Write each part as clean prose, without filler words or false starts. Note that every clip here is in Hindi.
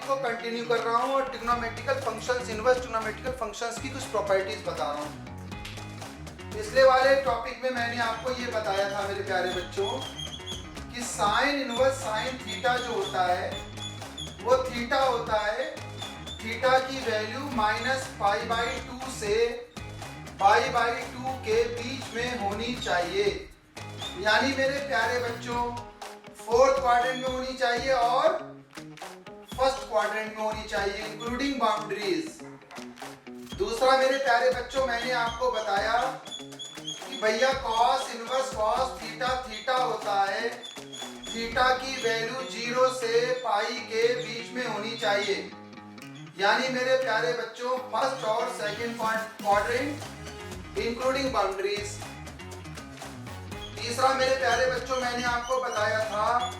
को कंटिन्यू कर रहा हूँ और trigonometrical functions, inverse trigonometrical functions की कुछ प्रॉपर्टीज बता रहा हूँ। पिछले वाले टॉपिक में मैंने आपको ये बताया था मेरे प्यारे बच्चों कि साइन इनवर्स साइन थीटा जो होता है वो थीटा होता है, थीटा की वैल्यू -π/2 से π/2 के बीच में होनी चाहिए। यानी मेरे प्यारे बच्चों फोर्थ क्वाड्रेंट में होनी चाहिए और फर्स्ट क्वाड्रेंट में होनी चाहिए इंक्लूडिंग बाउंड्रीज। दूसरा मेरे प्यारे बच्चों मैंने आपको बताया कि भैया cos inverse cos theta theta होता है, थीटा की वैल्यू 0 से पाई के बीच में होनी चाहिए। यानी मेरे प्यारे बच्चों फर्स्ट और सेकंड क्वाड्रेंट इंक्लूडिंग बाउंड्रीज। तीसरा मेरे प्यारे बच्चों मैंने आपको बताया था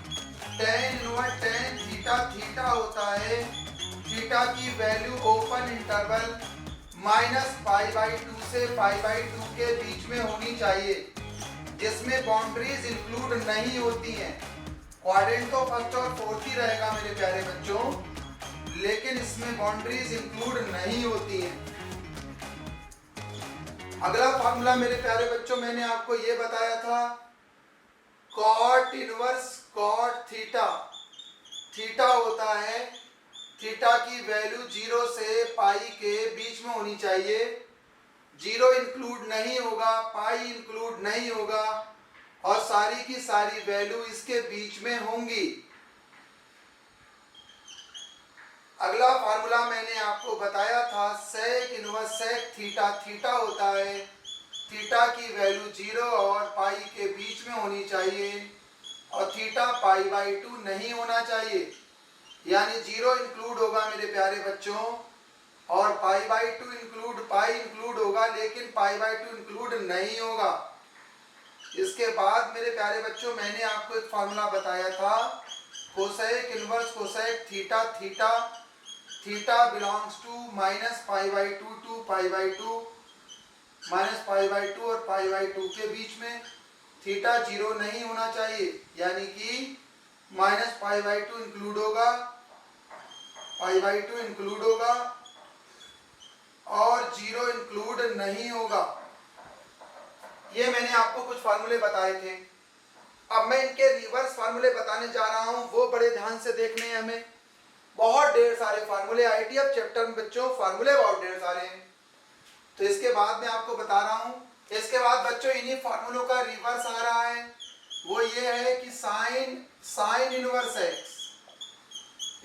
tan inverse tan theta theta होता है, थीटा की वैल्यू ओपन इंटरवल -π/2 से π/2 के बीच में होनी चाहिए, जिसमें बाउंड्रीज इंक्लूड नहीं होती हैं। क्वाड्रेंट तो फर्स्ट और फोर्थ ही रहेगा मेरे प्यारे बच्चों, लेकिन इसमें बाउंड्रीज इंक्लूड नहीं होती हैं। अगला फार्मूला मेरे प्यारे बच्चों मैंने आपको ये बताया था cot inverse cot theta, theta होता है, थीटा की वैल्यू 0 से पाई के बीच में होनी चाहिए। 0 इंक्लूड नहीं होगा, पाई इंक्लूड नहीं होगा और सारी की सारी वैल्यू इसके बीच में होंगी। अगला फार्मूला मैंने आपको बताया था sec inverse sec theta, theta होता है, थीटा की वैल्यू 0 और पाई के बीच में होनी चाहिए और थीटा π/2 नहीं होना चाहिए। यानी 0 इंक्लूड होगा मेरे प्यारे बच्चों और π/2 इंक्लूड पाई इंक्लूड होगा, लेकिन π/2 इंक्लूड नहीं होगा। इसके बाद मेरे प्यारे बच्चों मैंने आपको एक फार्मूला बताया था cosec inverse cosec theta theta, theta belongs to -π/2 to π/2, -π/2 और π/2 के बीच में थीटा 0 नहीं होना चाहिए। यानी कि -π/2 इंक्लूड होगा, π/2 इंक्लूड होगा और 0 इंक्लूड नहीं होगा। ये मैंने आपको कुछ फार्मूले बताए थे। अब मैं इनके रिवर्स फार्मूले बताने जा रहा हूं, वो बड़े ध्यान से देखने हैं हमें। बहुत ढेर सारे फार्मूले आईटीएफ चैप्टर में बच्चों फार्मूले बहुत ढेर सारे हैं, तो इसके बाद मैं आपको बता रहा हूं। इसके बाद बच्चों इन्हीं फार्मूलों का रिवर्स आ रहा है, वो ये है कि sine inverse x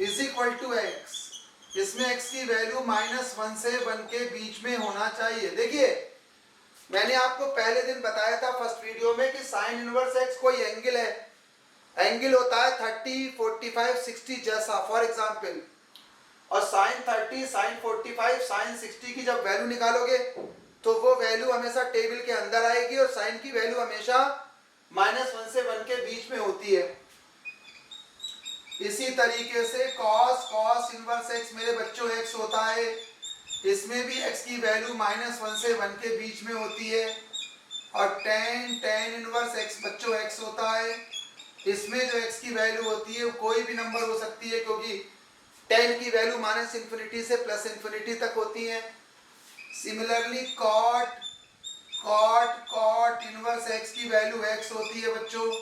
is equal to x, इसमें x की वैल्यू -1 से 1 के बीच में होना चाहिए। देखिए मैंने आपको पहले दिन बताया था फर्स्ट वीडियो में कि साइन इनवर्स x कोई एंगल है, एंगल होता है 30, 45, 60 जैसा फॉर एग्जांपल, और साइन 30, साइन 45, साइन 60 की जब वैल्यू निकालोगे तो वो वैल्यू हमेशा टेबल के अंदर आएगी और साइन की वैल्यू हमेशा -1 से 1 के बीच में होती है। इसी तरीके से कॉस इनवर्स x मेरे बच्चों x होता है, इसमें भी x की वैल्यू -1 से 1 के बीच में होती है और tan इनवर्स x बच्चों x होता है, इसमें जो x की वैल्यू होती है वो कोई भी नंबर हो सकती है, क्योंकि tan की वैल्यू -∞ से +∞ तक होती है। सिमिलरली कॉट इनवर्स x की वैल्यू x होती है बच्चों,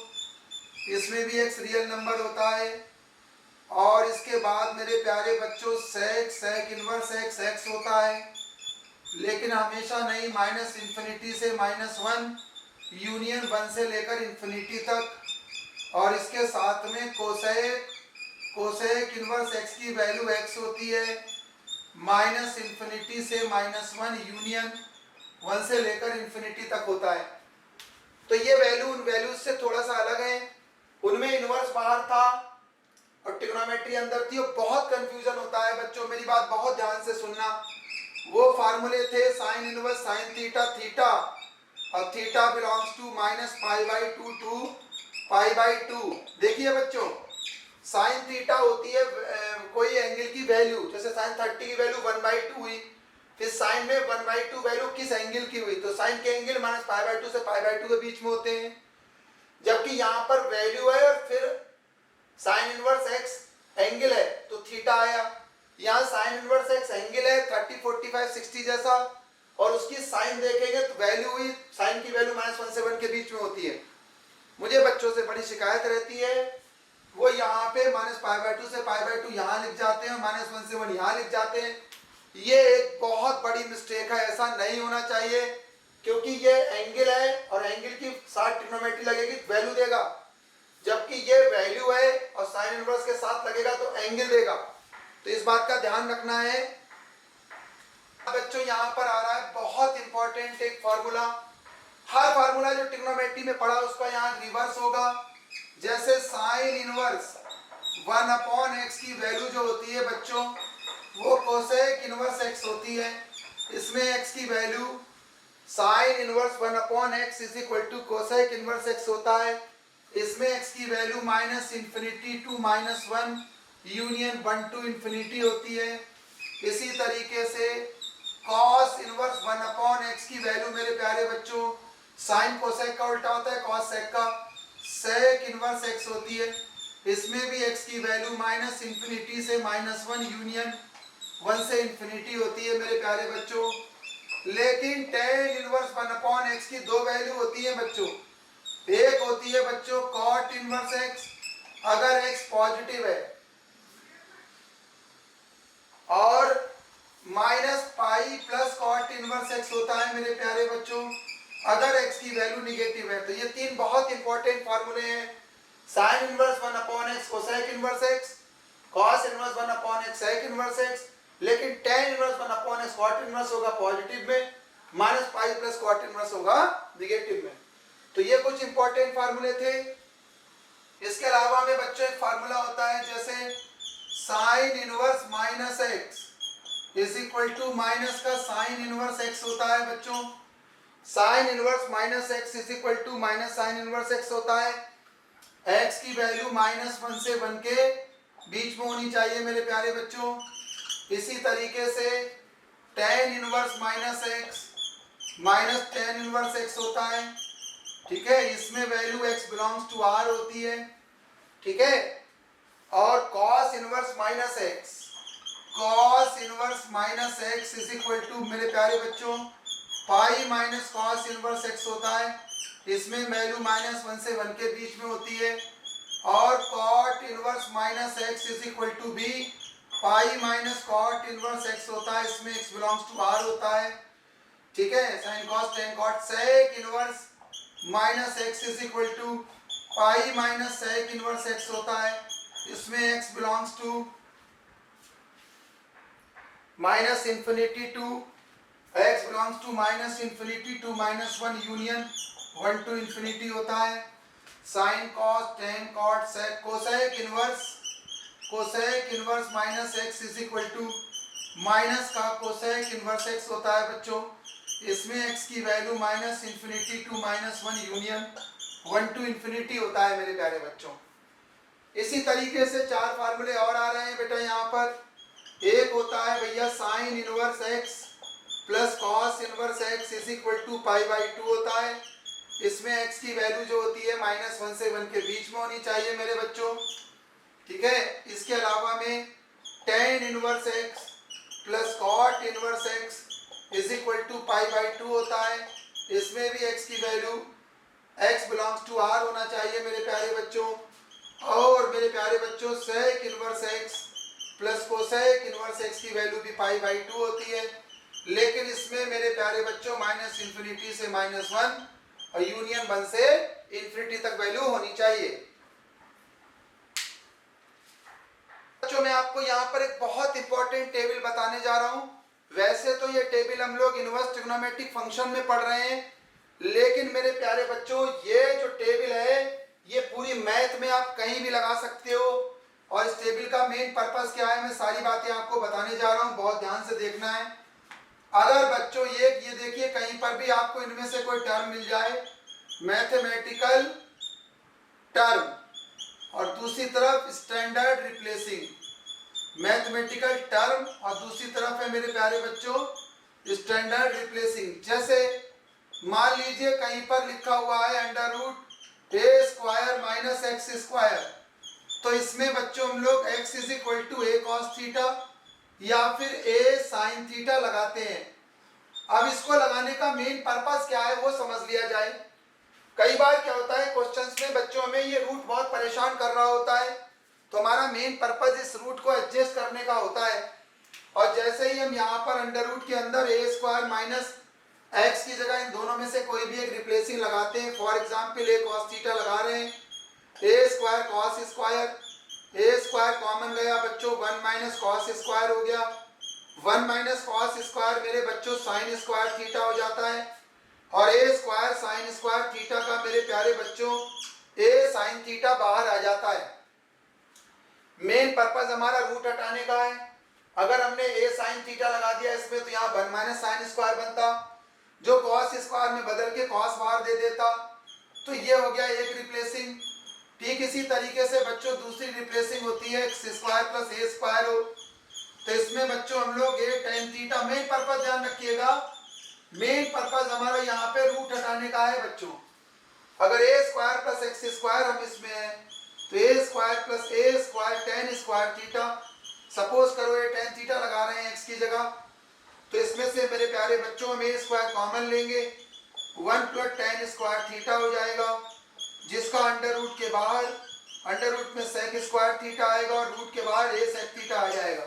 इसमें भी x रियल नंबर होता है। और इसके बाद मेरे प्यारे बच्चों सेक इनवर्स x होता है, लेकिन हमेशा नहीं, -∞ से -1 यूनियन 1 से लेकर इंफिनिटी तक। और इसके साथ में कोसेक इनवर्स x की वैल्यू x होती है, -∞ से -1 यूनियन 1 से लेकर इंफिनिटी तक होता है। तो ये वैल्यू उन वैल्यूज से थोड़ा सा अलग है, उनमें इनवर्स बाहर था और ट्रिग्नोमेट्री अंदर थी। और बहुत कंफ्यूजन होता है बच्चों, मेरी बात बहुत ध्यान से सुनना। वो फार्मूले थे sine inverse sine theta theta और थीटा बिलोंग्स टू -π/2 टू π/2। देखिए बच्चों साइन थीटा होती है कोई एंगल की वैल्यू, जैसे साइन 30 की वैल्यू 1/2 हुई, फिर साइन में 1/2 वैल्यू किस एंगल की हुई, तो साइन के एंगल -π/2 से π/2 के बीच में होते हैं। जबकि यहाँ पर वैल्यू है और फिर साइन इनवर्स x एंगल है तो थीटा आया। यहाँ साइन इनवर्स एक्स एंगल है 30 45 60 जैसा, और उसकी साइन देखेंगे तो वैल्यू हुई, साइन की वैल्यू -1 से 1 के बीच में होती है। मुझे बच्चों से बड़ी शिकायत रहती है, वो यहाँ पे -π/2 से π/2 यहाँ लिख जाते हैं, -1 से 1 यहाँ लिख जाते हैं। ये एक बहुत बड़ी मिस्टेक है, ऐसा नहीं होना चाहिए, क्योंकि ये एंगल है और एंगल की साथ ट्रिग्नोमेट्री लगेगी वैल्यू देगा, जबकि ये वैल्यू है और साइन इनवर्स के साथ लगेगा तो एंगल देगा। तो इस बात का ध्यान रखना है बच्चों। यहाँ पर आ रहा है बहुत इंपॉर्टेंट एक फार्मूला, हर फार्मूला जो ट्रिग्नोमेट्री में पढ़ा उसका यहाँ रिवर्स होगा। जैसे साइन इनवर्स 1/x की वैल्यू जो होती है बच्चों वो कोसेक इनवर्स x होती है। इसमें x की value sine inverse 1/x is equal to cosec inverse x होता है। इसमें x की value -∞ to -1 union 1 to infinity होती है। इसी तरीके से cos इनवर्स 1/x की वैल्यू मेरे प्यारे बच्चों साइन कोसेक का उल्टा होता है, cos सेक का सेक इनवर्स x होती है। इसमें भी x की वैल्यू -∞ से -1 यूनियन 1 से इंफिनिटी होती है मेरे प्यारे बच्चों। लेकिन tan इनवर्स 1/x की दो वैल्यू होती है बच्चों, एक होती है बच्चों cot इनवर्स x अगर x पॉजिटिव है, और -π प्लस cot इनवर्स x होता है मेरे प्यारे बच्चों अगर x की वैल्यू निगेटिव है। तो ये तीन बहुत इंपॉर्टेंट फार्मूले हैं, sine inverse 1/x cosec inverse x, cos inverse 1/x sec inverse x, लेकिन tan inverse 1/x cot inverse होगा पॉजिटिव में, -π प्लस cot इनवर्स होगा निगेटिव में। तो ये कुछ इंपॉर्टेंट फार्मूले थे। इसके अलावा में बच्चों एक फार्मूला होता है जैसे sine inverse -x is equal to minus का साइन इनवर्स x होता है बच्चों। Sine inverse -x is equal to minus sine inverse x होता है। x की वैल्यू -1 से 1 के बीच में होनी चाहिए मेरे प्यारे बच्चों। इसी तरीके से tan inverse -x minus tan inverse x होता है, ठीक है। इसमें value x belongs to r होती है, ठीक है। और cos inverse -x, cos inverse -x is equal to मेरे प्यारे बच्चों pi minus cos inverse x होता है। इसमें वैल्यू -1 से 1 के बीच में होती है। और cot inverse -x is equal to भी pi minus cot inverse x होता है, इसमें x बिलोंग्स टू r होता है, ठीक है। sin cos tan cot sec inverse -x is equal to pi minus sec inverse x होता है, इसमें x belongs to -∞ to x belongs to -∞ to -1 union 1 to infinity होता है। sin cos tan cot sec cosec inverse -x is equal to minus का कोसेक इनवर्स x होता है बच्चों। इसमें x की value -∞ to -1 union 1 to infinity होता है मेरे प्यारे बच्चों। इसी तरीके से चार फार्मूले और आ रहे हैं बेटा यहाँ पर। एक होता है भैया sine inverse x plus cos inverse x is equal to π/2 होता है। इसमें x की वैल्यू जो होती है -1 से 1 के बीच में होनी चाहिए मेरे बच्चों, ठीक है। इसके अलावा में tan inverse x plus cot inverse x is equal to π/2 होता है। इसमें भी x की value x belongs to r होना चाहिए मेरे प्यारे बच्चों। और मेरे प्यारे बच्चों sec inverse x plus cosec inverse x की वैल्यू भी π/2 होती है, लेकिन इसमें मेरे प्यारे बच्चों -∞ से -1 और यूनियन 1 से इंफिनिटी तक वैल्यू होनी चाहिए। बच्चों मैं आपको यहाँ पर एक बहुत इंपॉर्टेंट टेबल बताने जा रहा हूँ। वैसे तो ये टेबल हम लोग इनवर्स ट्रिग्नोमेट्रिक फंक्शन में पढ़ रहे हैं, लेकिन मेरे प्यारे बच्चों ये जो टेबल है ये पूरी मैथ में आप कहीं भी लगा सकते हो। और इस टेबल का मेन पर्पस क्या है मैं सारी बातें आपको बताने जा रहा हूँ, बहुत ध्यान से देखना है। अगर बच्चों ये देखिए कहीं पर भी आपको इनमें से कोई टर्म मिल जाए, मैथमेटिकल टर्म और दूसरी तरफ स्टैंडर्ड रिप्लेसिंग, मैथमेटिकल टर्म और दूसरी तरफ है मेरे प्यारे बच्चों स्टैंडर्ड रिप्लेसिंग। जैसे मान लीजिए कहीं पर लिखा हुआ है √a² - x², तो इसमें बच्चों हम लोग x is equal to a cos theta या फिर ए साइन थीटा लगाते हैं। अब इसको लगाने का मेन पर्पस क्या है वो समझ लिया जाए। कई बार क्या होता है क्वेश्चंस में बच्चों हमें ये रूट बहुत परेशान कर रहा होता है, तो हमारा मेन पर्पस इस रूट को एडजस्ट करने का होता है। और जैसे ही हम यहाँ पर अंडर रूट के अंदर ए स्क्वायर माइनस एक्स की जगह इन दोनों में से कोई भी एक रिप्लेसिंग लगाते हैं, for example A cos theta लगा रहे हैं, ए स्क्वायर कॉस स्क्वायर, ए स्क्वायर कॉमन गया बच्चों, 1 माइनस कॉस स्क्वायर हो गया, 1 माइनस कॉस स्क्वायर मेरे बच्चों साइन स्क्वायर थीटा हो जाता है, और ए स्क्वायर साइन स्क्वायर थीटा का मेरे प्यारे बच्चों ए साइन थीटा बाहर आ जाता है। मेन पर्पस हमारा रूट हटाने का है। अगर हमने ए साइन थीटा लगा दिया इसमें तो यहाँ 1 माइनस साइन स्क्वायर बनता, जो कॉस स्क्वायर में बदल के कॉस बाहर दे देता, तो ये हो गया एक रिप्लेसिंग। ठीक इसी तरीके से बच्चों दूसरी रिप्लेसिंग होती है x square plus A square हो, तो इसमें बच्चों हम लोग ए टेन थीटा, मेन पर्पस ध्यान रखिएगा, मेन पर्पस हमारा यहाँ पे रूट हटाने का है बच्चों। अगर A square plus x square हम इसमें है तो A square plus A square tan square theta, suppose करो ए टेन थीटा लगा रहे हैं एक्स की जगह, तो इसमें से मेरे प्यारे बच्चों हम ए स्क्वायर कॉमन लेंगे, 1 प्लस टेन स्क्वायर थीटा हो जाएगा, जिसका अंडर रूट के बाहर अंडर रूट में सेक स्क्वायर थीटा आएगा और रूट के बाहर ए सेक थीटा आ जाएगा।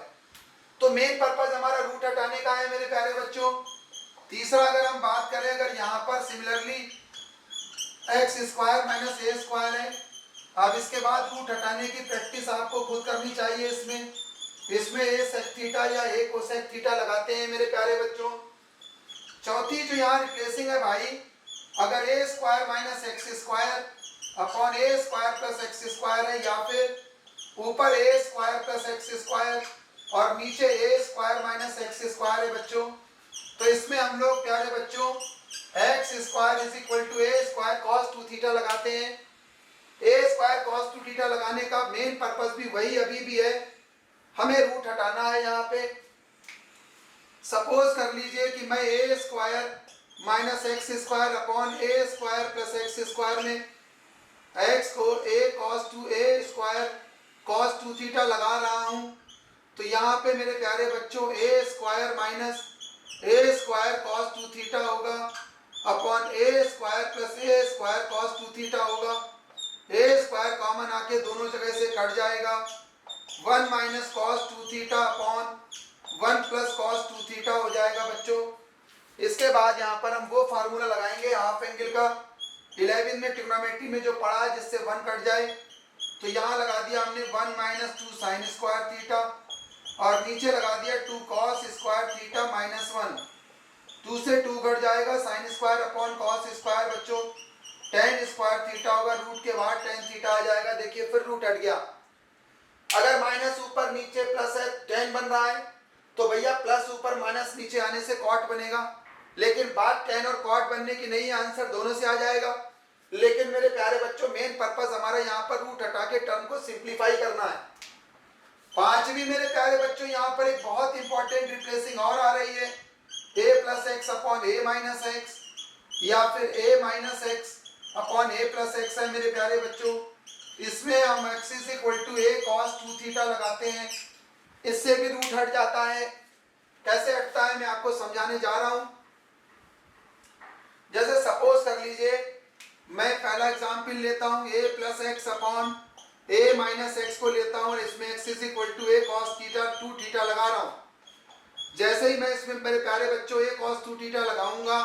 तो मेन पर्पस हमारा रूट हटाने का है मेरे प्यारे बच्चों। तीसरा अगर हम बात करें, अगर यहाँ पर similarly x square minus A square है, अब इसके बाद रूट हटाने की प्रैक्टिस आपको खुद करनी चाहिए। इसमें ए सेक थीटा या ए कोसेक थीटा लगाते हैं मेरे प्यारे बच्चों। चौथी जो यहाँ रिप्लेसिंग है भाई, अगर A square minus x square upon A square plus x square है, या फिर ऊपर A square plus x square और नीचे A square minus x square है बच्चों, तो इसमें हम लोग प्यारे बच्चों X square is equal to A square cos 2 theta लगाते हैं। ए स्क्वायर कॉस 2 थीटा लगाने का मेन पर्पस भी वही अभी भी है, हमें रूट हटाना है। यहाँ पे सपोज कर लीजिए कि मैं A square minus x square upon A square plus x square में एक्स को A cos 2 A square cos 2 theta लगा रहा हूँ, तो यहाँ पे मेरे प्यारे बच्चों A square minus A square cos 2 theta होगा upon A square plus A square cos 2 theta होगा। ए स्क्वायर कॉमन आके दोनों जगह से कट जाएगा, 1 minus cos 2 theta upon 1 plus cos 2 theta हो जाएगा बच्चों। इसके बाद यहाँ पर हम वो फार्मूला लगाएंगे हाफ एंगल का, 11 में ट्रिग्नोमेट्री में जो पढ़ा है जिससे 1 कट जाए, तो यहाँ लगा दिया हमने 1 माइनस 2 साइन स्क्वायर थीटा और नीचे लगा दिया 2 कॉस स्क्वायर थीटा माइनस 1, 2 से 2 कट जाएगा, sine square upon cos square बच्चों टेन स्क्वायर थीटा होगा, रूट के बाद टेन थीटा आ जाएगा। देखिए फिर रूट हट गया। अगर माइनस ऊपर नीचे प्लस है, टेन बन रहा है, तो भैया प्लस ऊपर माइनस नीचे आने से कॉट बनेगा, लेकिन बात टेन और कॉट बनने की नहीं है, आंसर दोनों से आ जाएगा। लेकिन मेरे प्यारे बच्चों मेन पर्पस हमारा यहाँ पर रूट हटा के टर्म को सिंप्लीफाई करना है। पांचवी मेरे प्यारे बच्चों यहाँ पर एक बहुत इंपॉर्टेंट रिप्लेसिंग और आ रही है, a plus x upon a minus x या फिर a minus x upon a plus x है मेरे प्यारे बच्चों। इसमें हम x is equal to a cos 2 theta लगाते हैं, इससे भी रूट हट जाता है। कैसे हटता है मैं आपको समझाने जा रहा हूं। जैसे सपोज कर लीजिए मैं पहला एग्जाम्पल लेता हूं, a plus x upon a minus x को लेता हूं और इसमें x is equal to a cos theta 2 theta लगा रहा हूं। जैसे ही मैं इसमें मेरे प्यारे बच्चों ए कॉस 2 थीटा लगाऊंगा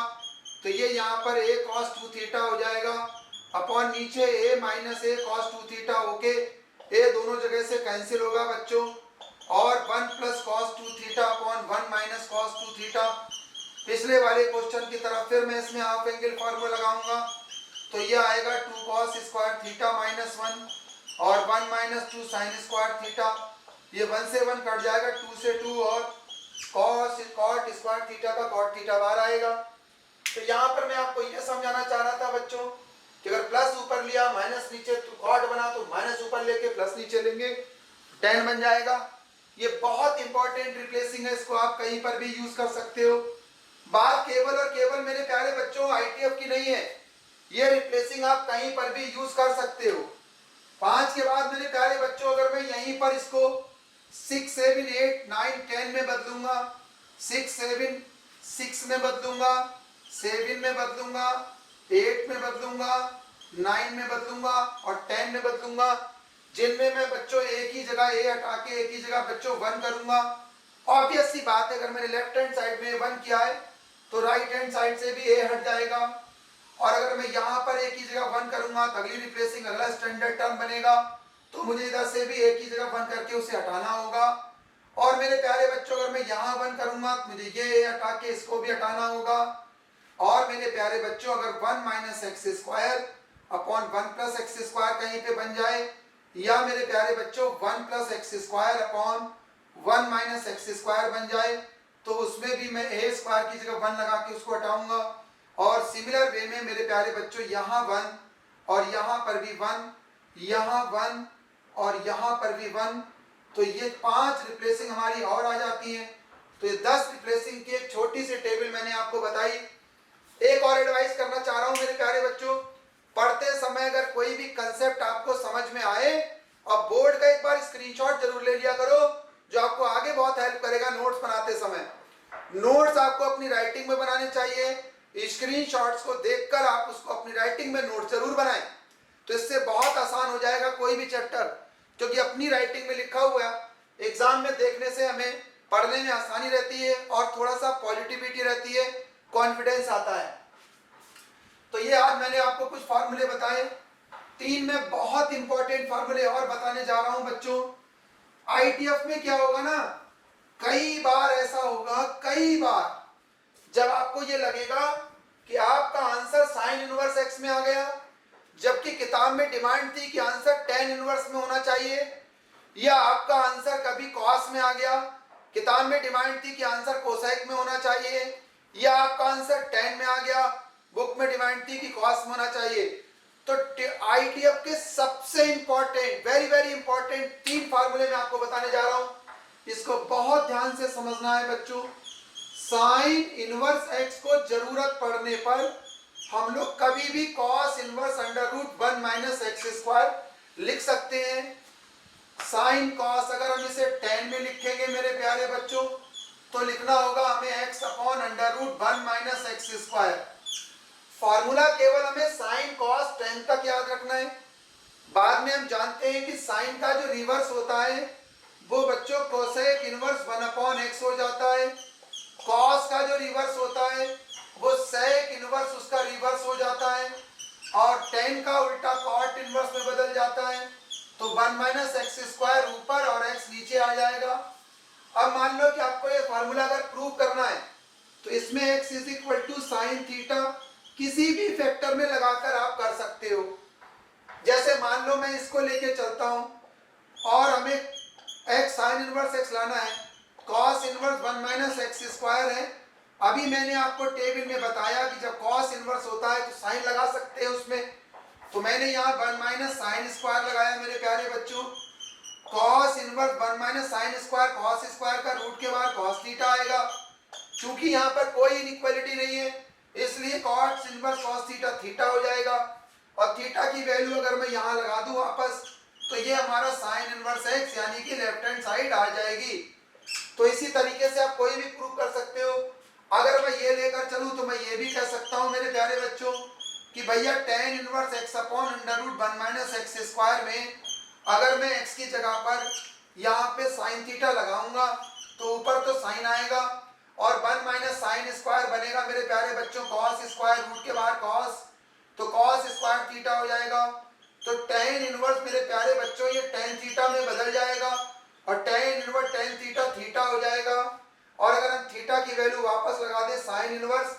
तो ये यहाँ पर ए कॉस 2 थीटा हो जाएगा अपॉन नीचे ए माइनस ए कॉस 2 थीटा होके ए दोनों जगह से कैंसिल होगा बच्चों, और 1 plus cos 2 theta upon 1 minus cos 2 theta. पिछले वाले क्वेश्चन की तरफ फिर मैं इसमें हाफ एंगल फॉर्मूला लगाऊंगा, तो ये आएगा 2 कॉस स्क्वायर थीटा माइनस 1 और 1 माइनस 2 साइन स्क्वायर थीटा। ये 1 से 1 कट जाएगा, 2 से 2 और कॉस कॉट स्क्वायर थीटा का कॉट थीटा बाहर आएगा। तो यहाँ पर मैं आपको ये समझाना चाह रहा था बच्चों कि अगर प्लस ऊपर लिया माइनस नीचे तो कॉट बना, तो माइनस ऊपर लेके प्लस नीचे लेंगे, टेन बन जाएगा। ये बहुत इंपॉर्टेंट रिप्लेसिंग है, इसको आप कहीं पर भी यूज कर सकते हो। बात केवल और केवल मेरे प्यारे बच्चों आईटीएफ की नहीं है, ये रिप्लेसिंग आप कहीं पर भी यूज कर सकते हो। 5 के बाद मेरे प्यारे बच्चों अगर मैं यहीं पर इसको 6, 7, 8, 9, 10 में बदलूंगा, 6, 7, 6 में बदलूंगा, 7 में बदलूंगा, 8 में बदलूंगा, 9 में बदलूंगा और 10 में बदलूंगा, जिनमें मैं बच्चों एक ही जगह ए हटा के एक ही जगह बच्चों 1 करूंगा। ऑब्वियस सी बात है, अगर मैंने लेफ्ट हैंड साइड में 1 किया है तो राइट हैंड साइड से भी ए हट जाएगा, और अगर मैं यहाँ पर एक ही जगह 1 करूंगा तो अगली रिप्लेसिंग अगला स्टैंडर्ड टर्म बनेगा, तो मुझे इधर से भी एक ही जगह 1 करके उसे हटाना होगा। और मेरे प्यारे बच्चों अगर मैं यहाँ 1 करूंगा तो मुझे ये हटा के इसको भी हटाना होगा। और मेरे प्यारे बच्चों अगर 1 minus x square upon 1 plus x square कहीं पे बन जाए, या मेरे प्यारे बच्चों 1 plus x square upon 1 minus x square बन जाए, तो उसमें भी मैं ए स्क्वायर की जगह 1 लगा के उसको हटाऊंगा। और सिमिलर वे में मेरे प्यारे बच्चों यहाँ 1 और यहाँ पर भी 1, यहाँ 1 और यहाँ पर भी 1, तो ये 5 रिप्लेसिंग हमारी और आ जाती हैं। तो ये 10 रिप्लेसिंग की एक छोटी सी टेबल मैंने आपको बताई। एक और एडवाइस करना चाह रहा हूँ मेरे प्यारे बच्चों, पढ़ते समय अगर कोई भी कंसेप्ट आपको समझ में आए और बोर्ड का एक बार स्क्रीनशॉट जरूर ले लिया करो, जो आपको आगे बहुत हेल्प करेगा नोट्स बनाते समय। नोट्स आपको अपनी राइटिंग में बनाने चाहिए, स्क्रीनशॉट्स को देखकर आप उसको अपनी राइटिंग में नोट जरूर बनाएं, तो इससे बहुत आसान हो जाएगा कोई भी चैप्टर, क्योंकि अपनी राइटिंग में लिखा हुआ एग्जाम में देखने से हमें पढ़ने में आसानी रहती है और थोड़ा सा पॉजिटिविटी रहती है, कॉन्फिडेंस आता है। तो ये आज मैंने आपको कुछ फार्मूले बताए, 3 में बहुत इंपॉर्टेंट फार्मूले और बताने जा रहा हूं बच्चों। आईटीएफ में क्या होगा ना, कई बार ऐसा होगा, कई बार जब आपको ये लगेगा कि आपका आंसर साइन इनवर्स एक्स में आ गया, जबकि किताब में डिमांड थी कि आंसर tan इनवर्स में होना चाहिए, या आपका आंसर कभी कॉस में आ गया, किताब में डिमांड थी कि आंसर कोसेक में होना चाहिए, या आपका आंसर tan में आ गया, बुक में डिमांड थी कि कॉस में होना चाहिए। तो आईटीएफ के सबसे इंपॉर्टेंट, वेरी वेरी इंपॉर्टेंट 3 फार्मूले मैं आपको बताने जा रहा हूं, इसको बहुत ध्यान से समझना है बच्चों। साइन इनवर्स एक्स को जरूरत पड़ने पर हम लोग कभी भी cos inverse under root 1 minus x square लिख सकते हैं। साइन कॉस अगर हम इसे tan में लिखेंगे मेरे प्यारे बच्चों, तो लिखना होगा हमें x upon under root 1 minus x square. Formula केवल हमें साइन कॉस tan तक याद रखना है, बाद में हम जानते हैं कि साइन का जो रिवर्स होता है वो बच्चों कोसेक इनवर्स 1 अपॉन एक्स हो जाता है, कॉस का जो रिवर्स होता है वो सेक इनवर्स उसका रिवर्स हो जाता है, और tan का उल्टा कॉट इनवर्स में बदल जाता है। तो 1 माइनस एक्स स्क्वायर ऊपर और x नीचे आ जाएगा। अब मान लो कि आपको ये फार्मूला अगर प्रूव करना है तो इसमें x is equal to sine theta किसी भी फैक्टर में लगाकर आप कर सकते हो। जैसे मान लो मैं इसको लेके चलता हूं और हमें x साइन इनवर्स x लाना है, cos inverse 1 minus x square है। अभी मैंने आपको टेबल में बताया कि जब कॉस इनवर्स होता है तो साइन लगा सकते हैं उसमें, तो मैंने यहाँ 1 माइनस साइन स्क्वायर लगाया मेरे प्यारे बच्चों। Cos inverse 1 minus sine square, cos square का रूट के बाद कॉस थीटा आएगा। चूंकि यहाँ पर कोई इनइक्वालिटी नहीं है इसलिए cos inverse cos theta theta हो जाएगा, और थीटा की वैल्यू अगर मैं यहाँ लगा दूं वापस तो ये हमारा साइन इनवर्स एक्स यानी कि लेफ्ट हैंड साइड आ जाएगी। तो इसी तरीके से आप कोई भी प्रूव कर सकते हो। अगर मैं ये लेकर चलूं तो मैं ये भी कह सकता हूं मेरे प्यारे बच्चों कि भैया tan inverse x upon under root 1 minus x square में अगर मैं x की जगह पर यहाँ पे साइन थीटा लगाऊंगा तो ऊपर तो साइन आएगा और 1 माइनस साइन स्क्वायर बनेगा मेरे प्यारे बच्चों कॉस स्क्वायर, रूट के बाद कॉस, तो कॉस स्क्वायर थीटा हो जाएगा। तो tan इनवर्स मेरे प्यारे बच्चों ये tan थीटा में बदल जाएगा और tan inverse tan theta theta हो जाएगा। और अगर हम थीटा की वैल्यू वापस लगा दें साइन इनवर्स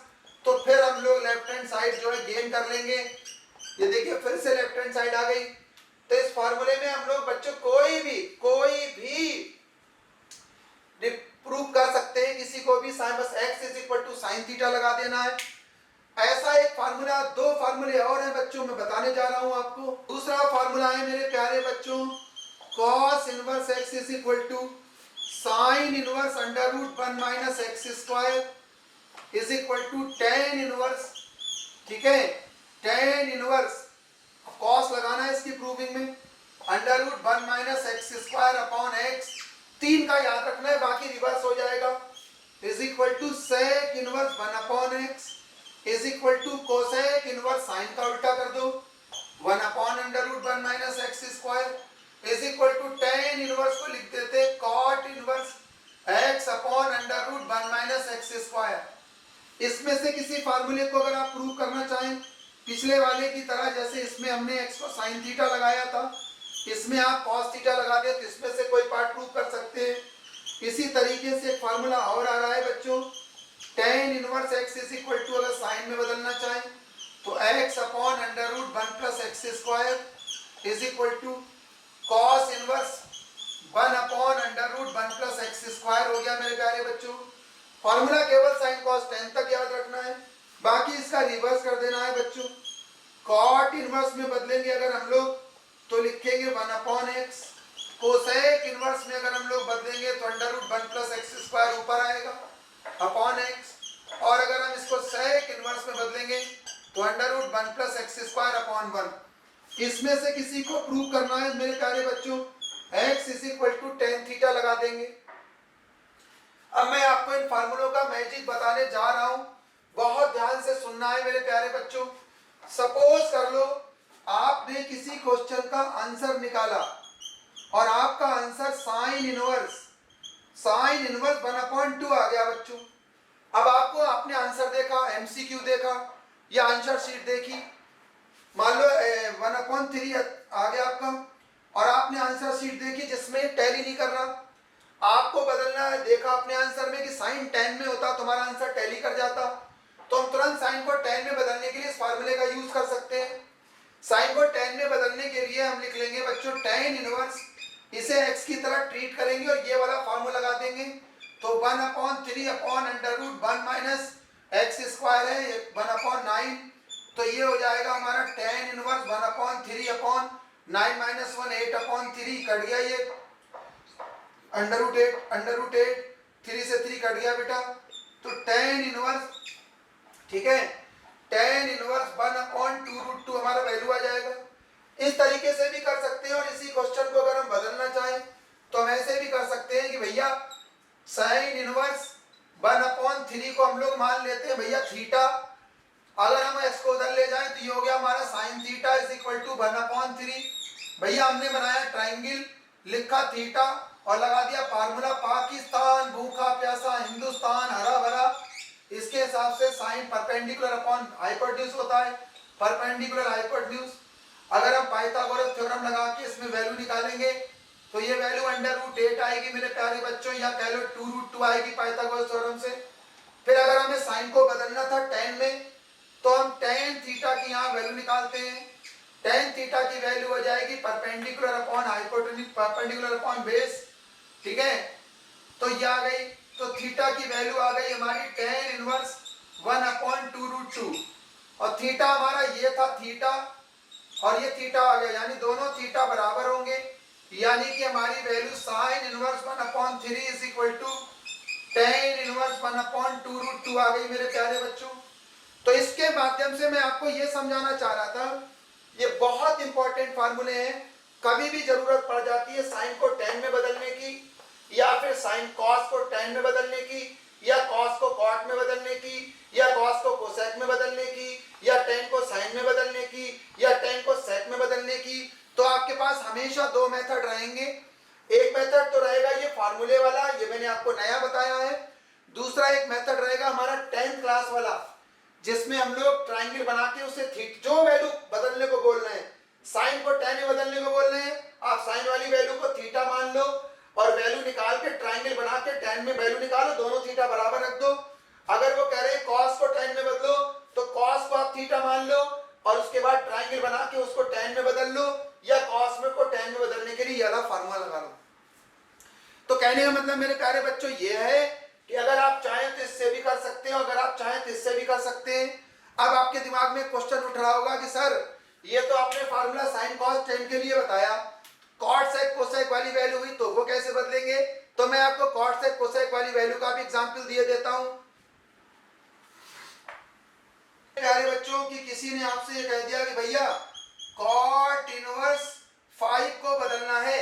तो फिर हम लोग लेफ्ट हैंड साइड जो है गेन कर लेंगे। ये देखिए फिर से लेफ्ट हैंड साइड आ गई। तो इस फार्मूले में हम लोग बच्चों कोई भी प्रूव कर सकते हैं, किसी को भी साइन बस x is equal to sine theta लगा देना है। ऐसा एक फार्मूला, 2 फार्मूले और हैं बच्चों मैं बताने जा रहा हूं आपको। दूसरा फार्मूला है मेरे प्यारे बच्चों cos inverse x is equal to sine inverse under root 1 minus x square is equal to tan inverse, ठीक है, tan इनवर्स cos लगाना है इसकी प्रूविंग में, minus x square upon x, 3 का याद रखना है, बाकी रिवर्स हो जाएगा, is equal to sec inverse 1 upon x is equal to cosec inverse, sine का उल्टा कर दो, 1 upon under root 1 minus x square is equal to tan inverse को लिख देते cot inverse x upon under root 1 minus x square. इसमें से किसी फार्मूले को अगर आप प्रूव करना चाहें पिछले वाले की तरह, जैसे इसमें हमने x को साइन थीटा लगाया था, इसमें आप कॉस थीटा लगा दे तो इसमें से कोई पार्ट प्रूव कर सकते हैं। इसी तरीके से एक फार्मूला और आ रहा है बच्चों, tan inverse x is equal to, अगर साइन में बदलना चाहें तो x upon under root 1 plus x square is equal to cos inverse 1 upon under root 1 plus x square हो गया मेरे प्यारे बच्चों। फॉर्मूला केवल साइन कॉस टेन तक याद रखना है, बाकी इसका रिवर्स कर देना है बच्चों। कॉट इनवर्स में बदलेंगे अगर हम लोग तो लिखेंगे 1 अपॉन एक्स, कोसेक इनवर्स में अगर हम लोग बदलेंगे तो under root 1 plus x square ऊपर आएगा अपॉन एक्स, और अगर हम इसको सेक इनवर्स में बदलेंगे तो under root 1 plus x square upon 1। इसमें से किसी को प्रूव करना है मेरे प्यारे बच्चों, x is equal to tan theta लगा देंगे। अब मैं आपको इन फार्मूलों का मैजिक बताने जा रहा हूं, बहुत ध्यान से सुनना है मेरे प्यारे बच्चों। सपोज कर लो आपने किसी क्वेश्चन का आंसर निकाला और आपका आंसर साइन इनवर्स 1/2 आ गया बच्चों। अब आपको आपने आंसर देखा, एमसीक्यू देखा या आंसर शीट देखी, मान लो 1/3 आ गया आपका, और आपने आंसर शीट देखी जिसमें टैली नहीं कर रहा, आपको बदलना है, देखा अपने आंसर में कि साइन 10 में होता तुम्हारा आंसर टैली कर जाता, तो हम तुरंत साइन को 10 में बदलने के लिए इस फार्मूले का यूज कर सकते हैं। साइन को 10 में बदलने के लिए हम लिख लेंगे बच्चों टेन इनवर्स, इसे x की तरह ट्रीट करेंगे और ये वाला फार्मूला लगा देंगे, तो 1/3 upon under root 1 minus x square है 1/9, तो ये हो जाएगा हमारा tan inverse 1/3 upon 9 minus 1 8/3, cut गया ये अंडर रूट 8 3 से 3 कट गया बेटा, तो टेन इनवर्स, ठीक है, टेन इनवर्स 1/2√2 हमारा वैल्यू आ जाएगा। इस तरीके से भी कर सकते हैं, और इसी क्वेश्चन को अगर हम बदलना चाहें तो हम ऐसे भी कर सकते हैं कि भैया साइन इनवर्स 1/3 को हम लोग मान लेते हैं भैया थीटा, अगर हम x को उधर ले जाएं तो ये हो गया हमारा sine theta is equal to 1/3। भैया हमने बनाया ट्राइंगल, लिखा थीटा और लगा दिया फार्मूला, पाकिस्तान भूखा प्यासा हिंदुस्तान हरा भरा, इसके हिसाब से साइन परपेंडिकुलर अपॉन हाइपोटेन्यूज होता है, परपेंडिकुलर हाइपोटेन्यूज। अगर हम पाइथागोरस थ्योरम लगा के इसमें वैल्यू निकालेंगे तो ये वैल्यू अंडर रूट 8 आएगी मेरे प्यारे बच्चों, या कह लो 2√2 आएगी पाइथागोरस थ्योरम से। फिर अगर हमें साइन को बदलना था 10 में तो हम टेन थीटा की यहाँ वैल्यू निकालते हैं, टेन थीटा की वैल्यू हो जाएगी perpendicular upon hypotenuse perpendicular upon base, ठीक है, तो ये आ गई, तो थीटा की वैल्यू आ गई हमारी टेन इनवर्स 1/2√2, और थीटा हमारा ये था थीटा और ये थीटा आ गया, यानी दोनों थीटा बराबर होंगे, यानी कि हमारी value sine inverse 1/3 is equal to tan inverse 1/2√2 आ गई मेरे प्यारे बच्चों। तो इसके माध्यम से मैं आपको ये समझाना चाह रहा था, ये बहुत इंपॉर्टेंट फार्मूले हैं, कभी भी जरूरत पड़ जाती है साइन को 10 में बदलने की, या फिर साइन कॉस को 10 में बदलने की, या कॉस को कॉट में बदलने की, या कॉस को कोसेक में बदलने की, या 10 को साइन में बदलने की, या 10 को सेक में बदलने की, तो आपके पास हमेशा दो मेथड रहेंगे। एक मेथड तो रहेगा ये फार्मूले वाला, ये मैंने आपको नया बताया है, दूसरा एक मेथड रहेगा हमारा 10th क्लास वाला, जिसमें हम लोग ट्राइंगल बना के उसे जो वैल्यू बदलने को बोल रहे हैं, साइन को 10 में बदलने को बोल रहे हैं, आप साइन वाली वैल्यू को थीटा मान लो और वैल्यू निकाल के ट्राइंगल बना के 10 में वैल्यू निकालो, दोनों थीटा बराबर रख दो। अगर वो कह रहे हैं कॉस को 10 में बदलो तो कॉस को आप थीटा मान लो और उसके बाद ट्राइंगल बना के उसको 10 में बदल लो, या कॉस में को 10 में बदलने के लिए ये वाला फार्मूला लगा लो। तो कहने का मतलब मेरे प्यारे बच्चों ये है कि अगर आप चाहें तो इससे भी कर सकते हो, अगर आप चाहें तो इससे भी कर सकते हैं। अब आपके दिमाग में क्वेश्चन उठ रहा होगा कि सर ये तो आपने फार्मूला साइन कॉस 10 के लिए बताया, कॉट सेक कोसेक वाली वैल्यू हुई तो वो कैसे बदलेंगे, तो मैं आपको कॉट सेक कोसेक वाली वैल्यू का भी एग्जांपल दिए देता हूं। प्यारे बच्चों कि किसी ने आपसे ये कह दिया कि भैया कॉट इनवर्स 5 को बदलना है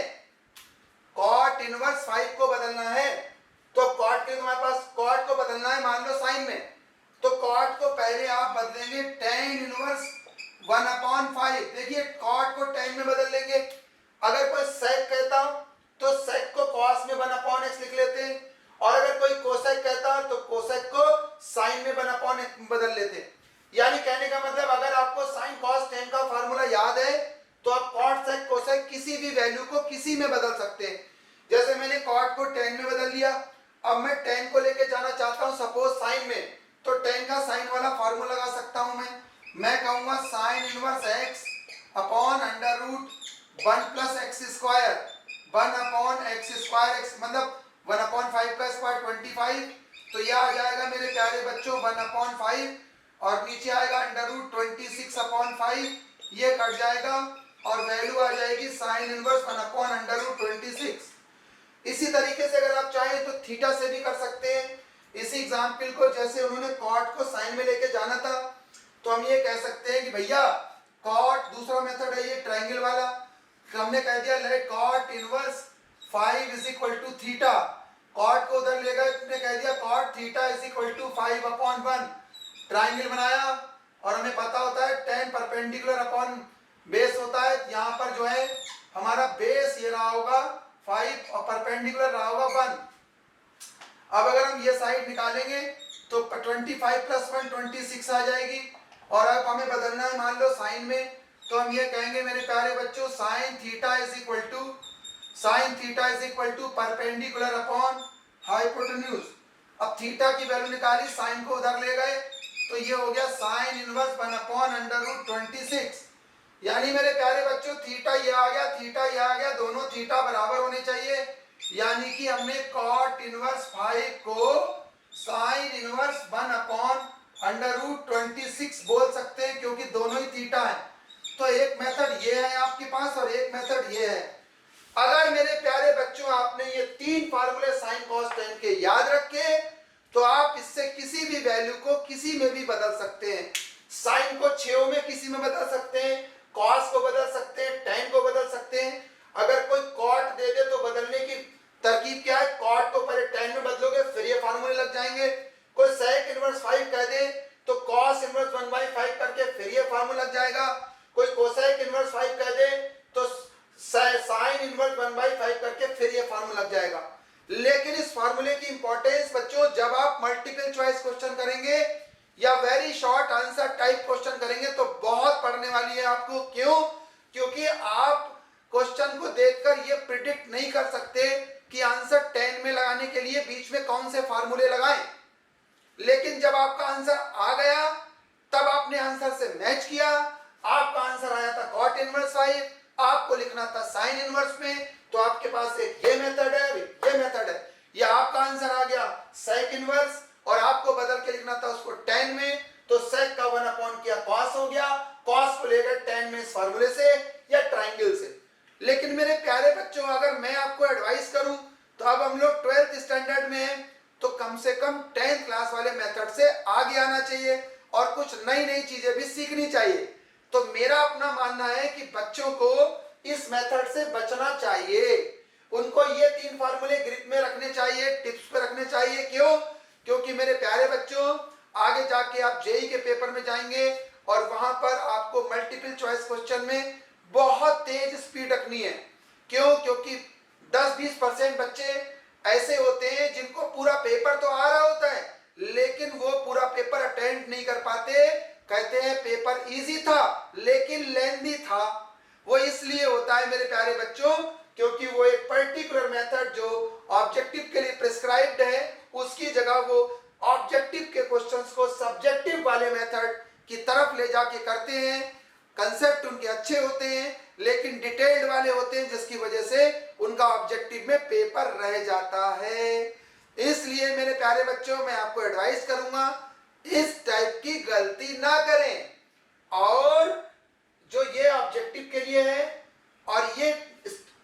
याद है तो आप कॉट सेक कोसेक किसी भी वैल्यू को किसी में बदल सकते हैं। जैसे मैंने कॉट को tan में बदल लिया, अब मैं tan को लेके जाना चाहता हूं सपोज साइन में, तो tan का साइन वाला फार्मूला लगा सकता हूं मैं कहूंगा sine inverse x upon under root 1 plus x square 1 upon x square x मतलब 1 अपॉन 5 का स्क्वायर 25, तो यह आ जाएगा मेरे प्यारे बच्चों 1 अपॉन 5 और नीचे आएगा अंडर रूट 26 अपॉन 5, ये कट जाएगा और वैल्यू आ जाएगी sine inverse 1 upon under root 26। इसी तरीके से अगर आप चाहें तो थीटा से भी कर सकते हैं इसी एग्जाम्पल को। जैसे उन्होंने कॉट को साइन में लेके जाना था तो हम ये कह सकते हैं कि भैया कॉट, दूसरा मेथड है ये ट्रायंगल वाला, हमने कह दिया let cot inverse 5 is equal to theta, cot को उधर ले गए, तुमने कह दिया cot theta is equal to 5 upon 1, triangle बनाया और हमें पता होता है tan परपेंडिकुलर अपॉन बेस होता है, यहाँ पर जो है हमारा बेस ये रहा होगा 5 और परपेंडिकुलर रहा होगा 1। अब अगर हम ये साइड निकालेंगे तो 25 प्लस 1 26 आ जाएगी और अब हमें बदलना है मान लो साइन में, तो हम ये कहेंगे मेरे प्यारे बच्चों sine theta is equal to perpendicular upon hypotenuse. अब थीटा की वैल्यू निकाली, साइन को उधर ले गए तो ये हो गया sine inverse 1 upon under root 26, यानी मेरे प्यारे बच्चों थीटा ये आ गया, थीटा ये आ गया, दोनों थीटा बराबर होने चाहिए, यानी कि हमने कॉट इनवर्स 5 को sine inverse 1 upon under root 26 बोल सकते हैं क्योंकि दोनों ही थीटा है। तो एक मेथड ये है आपके पास और एक मेथड ये है। अगर मेरे प्यारे बच्चों आपने ये 3 फार्मूले साइन कॉस टेन के याद रखे तो आप इससे किसी भी वैल्यू को किसी में भी बदल सकते हैं। साइन को 6 में किसी में बदल सकते हैं, कॉस को बदल सकते हैं, टेन को बदल सकते हैं। अगर कोई कॉट दे दे तो बदलने की तरकीब क्या है, कॉट को पहले टेन में बदलोगे फिर ये फार्मूले लग जाएंगे। कोई सेक इनवर्स 5 कह दे तो कॉस इनवर्स 1/5 करके फिर ये फार्मूला लग जाएगा। कोई कोसेक इनवर्स 5 कह दे तो साइन इनवर्स 1/5 करके फिर ये फार्मूला लग जाएगा। लेकिन इस फार्मूले की इंपॉर्टेंस बच्चों जब आप मल्टीपल चॉइस क्वेश्चन करेंगे या very short answer type question करेंगे तो बहुत पढ़ने वाली है आपको। क्यों? क्योंकि आप क्वेश्चन को देखकर ये प्रिडिक्ट नहीं कर सकते कि आंसर 10 में लगाने के लिए बीच में कौन से फार्मूले लगाएं। लेकिन जब आपका आंसर आ गया तब आपने आंसर से मैच किया, आपका आंसर आया था कॉट इनवर्स 5, आपको लिखना था साइन इनवर्स में, तो आपके पास एक ये मेथड है, ये मेथड है। ये आपका आंसर आ गया सेक इनवर्स और आपको बदल के लिखना था उसको 10 में, तो सेक का 1 अपॉन किया कॉस हो गया, कॉस को लेकर 10 में इस फार्मूले से या ट्राइंगल से। लेकिन मेरे प्यारे बच्चों अगर मैं आपको एडवाइस करूं तो अब हम लोग 12th स्टैंडर्ड में हैं तो कम से कम 10th क्लास वाले मेथड से आगे आना चाहिए और कुछ नई नई चीजें भी सीखनी चाहिए। तो मेरा अपना मानना है कि बच्चों को इस मेथड से बचना चाहिए, उनको ये 3 फार्मूले ग्रिप में रखने चाहिए, टिप्स पे रखने चाहिए। क्यों? क्योंकि मेरे प्यारे बच्चों आगे जाके आप जेईई के पेपर में जाएंगे और वहां पर आपको मल्टीपल चॉइस क्वेश्चन में बहुत तेज स्पीड रखनी है। क्यों? क्योंकि 10-20% बच्चे ऐसे होते हैं जिनको पूरा पेपर तो आ रहा होता है लेकिन वो पूरा पेपर अटेंड नहीं कर पाते, कहते हैं पेपर इजी था लेकिन लेंथी था। वो इसलिए होता है मेरे प्यारे बच्चों क्योंकि वो एक पर्टिकुलर मेथड जो ऑब्जेक्टिव के लिए प्रिस्क्राइब्ड है उसकी जगह वो ऑब्जेक्टिव के क्वेश्चंस को सब्जेक्टिव वाले मेथड की तरफ ले जाके करते हैं। कंसेप्ट उनके अच्छे होते हैं लेकिन डिटेल्ड वाले होते हैं जिसकी वजह से उनका ऑब्जेक्टिव में पेपर रह जाता है। इसलिए मेरे प्यारे बच्चों मैं आपको एडवाइस करूंगा इस टाइप की गलती ना करें, और जो ये ऑब्जेक्टिव के लिए है और ये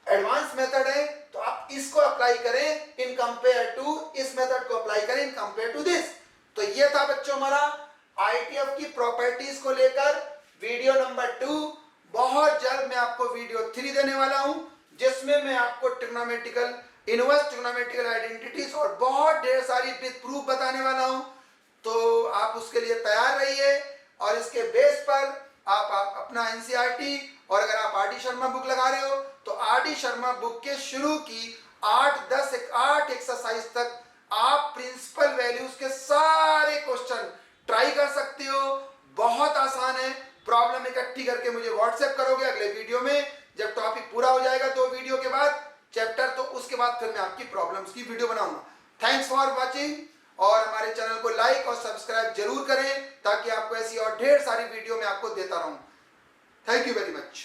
एडवांस मेथड है तो आप इसको अप्लाई करें इन कंपेयर टू, इस मेथड को अप्लाई करें इन कंपेयर टू दिस। तो ये था बच्चों हमारा आईटीएफ की प्रॉपर्टीज को लेकर वीडियो नंबर 2। बहुत जल्द मैं आपको वीडियो 3 देने वाला हूं जिसमें मैं आपको ट्रिग्नोमेट्रिकल इनवर्स ट्रिग्नोमेट्रिकल आइडेंटिटीज और बहुत ढेर सारी विद प्रूफ बताने वाला हूं। तो आप उसके लिए तैयार रहिए और इसके बेस पर आप अपना एनसीईआरटी और अगर आप आर डी शर्मा बुक लगा रहे हो तो आर डी शर्मा बुक के शुरू की 8 एक्सरसाइज तक आप प्रिंसिपल वैल्यूज के सारे क्वेश्चन ट्राई कर सकते हो। बहुत आसान है, प्रॉब्लम इकट्ठी करके मुझे व्हाट्सएप करोगे अगले वीडियो में। जब टॉपिक पूरा हो जाएगा 2 वीडियो के बाद चैप्टर, तो उसके बाद फिर मैं आपकी प्रॉब्लम्स की वीडियो बनाऊंगा। थैंक्स फॉर वॉचिंग, और हमारे चैनल को लाइक और सब्सक्राइब जरूर करें ताकि आपको ऐसी और ढेर सारी वीडियो मैं आपको देता रहूं। Thank you very much.